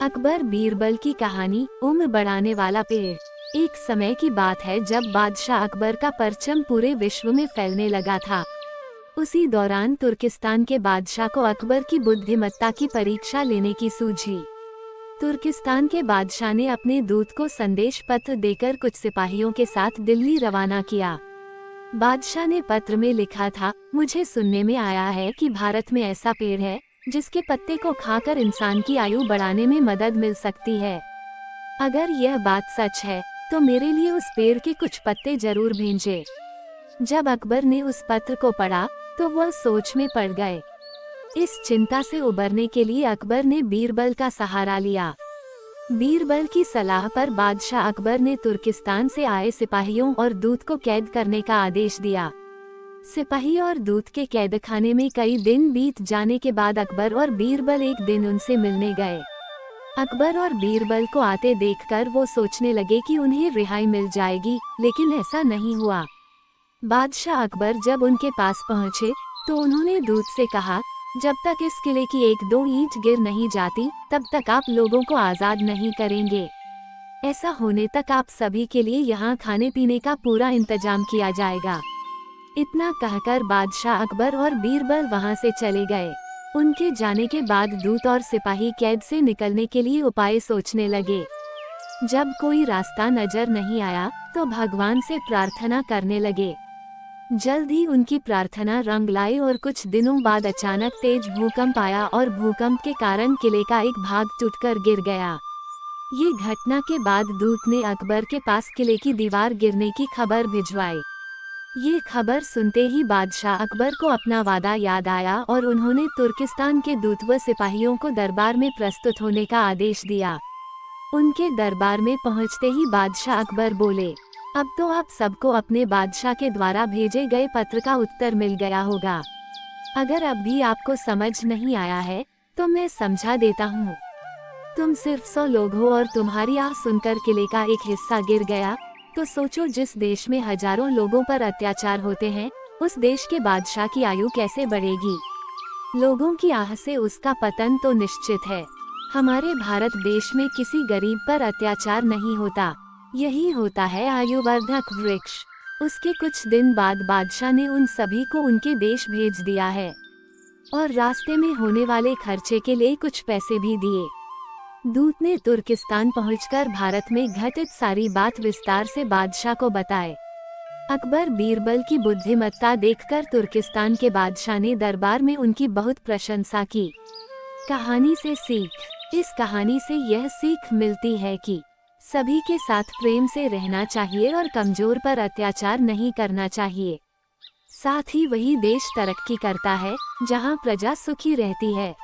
अकबर बीरबल की कहानी। उम्र बढ़ाने वाला पेड़। एक समय की बात है जब बादशाह अकबर का परचम पूरे विश्व में फैलने लगा था। उसी दौरान तुर्किस्तान के बादशाह को अकबर की बुद्धिमत्ता की परीक्षा लेने की सूझी। तुर्किस्तान के बादशाह ने अपने दूत को संदेश पत्र देकर कुछ सिपाहियों के साथ दिल्ली रवाना किया। बादशाह ने पत्र में लिखा था, मुझे सुनने में आया है कि भारत में ऐसा पेड़ है जिसके पत्ते को खाकर इंसान की आयु बढ़ाने में मदद मिल सकती है। अगर यह बात सच है तो मेरे लिए उस पेड़ के कुछ पत्ते जरूर भेजें। जब अकबर ने उस पत्र को पढ़ा तो वह सोच में पड़ गए। इस चिंता से उबरने के लिए अकबर ने बीरबल का सहारा लिया। बीरबल की सलाह पर बादशाह अकबर ने तुर्किस्तान से आए सिपाहियों और दूत को कैद करने का आदेश दिया। सिपाही और दूत के कैदखाने में कई दिन बीत जाने के बाद अकबर और बीरबल एक दिन उनसे मिलने गए। अकबर और बीरबल को आते देखकर वो सोचने लगे कि उन्हें रिहाई मिल जाएगी, लेकिन ऐसा नहीं हुआ। बादशाह अकबर जब उनके पास पहुंचे तो उन्होंने दूत से कहा, जब तक इस किले की एक दो ईंट गिर नहीं जाती तब तक आप लोगों को आजाद नहीं करेंगे। ऐसा होने तक आप सभी के लिए यहाँ खाने पीने का पूरा इंतजाम किया जाएगा। इतना कहकर बादशाह अकबर और बीरबल वहां से चले गए। उनके जाने के बाद दूत और सिपाही कैद से निकलने के लिए उपाय सोचने लगे। जब कोई रास्ता नजर नहीं आया तो भगवान से प्रार्थना करने लगे। जल्द ही उनकी प्रार्थना रंग लाई और कुछ दिनों बाद अचानक तेज भूकंप आया और भूकंप के कारण किले का एक भाग टूटकर गिर गया। ये घटना के बाद दूत ने अकबर के पास किले की दीवार गिरने की खबर भिजवाई। ये खबर सुनते ही बादशाह अकबर को अपना वादा याद आया और उन्होंने तुर्किस्तान के दूत व सिपाहियों को दरबार में प्रस्तुत होने का आदेश दिया। उनके दरबार में पहुंचते ही बादशाह अकबर बोले, अब तो आप सबको अपने बादशाह के द्वारा भेजे गए पत्र का उत्तर मिल गया होगा। अगर अब भी आपको समझ नहीं आया है तो मैं समझा देता हूँ। तुम सिर्फ 100 लोग हो और तुम्हारी आह सुनकर किले का एक हिस्सा गिर गया, तो सोचो जिस देश में हजारों लोगों पर अत्याचार होते हैं उस देश के बादशाह की आयु कैसे बढ़ेगी। लोगों की आह से उसका पतन तो निश्चित है। हमारे भारत देश में किसी गरीब पर अत्याचार नहीं होता, यही होता है आयुवर्धक वृक्ष। उसके कुछ दिन बाद बादशाह ने उन सभी को उनके देश भेज दिया है और रास्ते में होने वाले खर्चे के लिए कुछ पैसे भी दिए। दूत ने तुर्किस्तान पहुंचकर भारत में घटित सारी बात विस्तार से बादशाह को बताए। अकबर बीरबल की बुद्धिमत्ता देखकर तुर्किस्तान के बादशाह ने दरबार में उनकी बहुत प्रशंसा की। कहानी से सीख। इस कहानी से यह सीख मिलती है कि सभी के साथ प्रेम से रहना चाहिए और कमजोर पर अत्याचार नहीं करना चाहिए। साथ ही वही देश तरक्की करता है जहां प्रजा सुखी रहती है।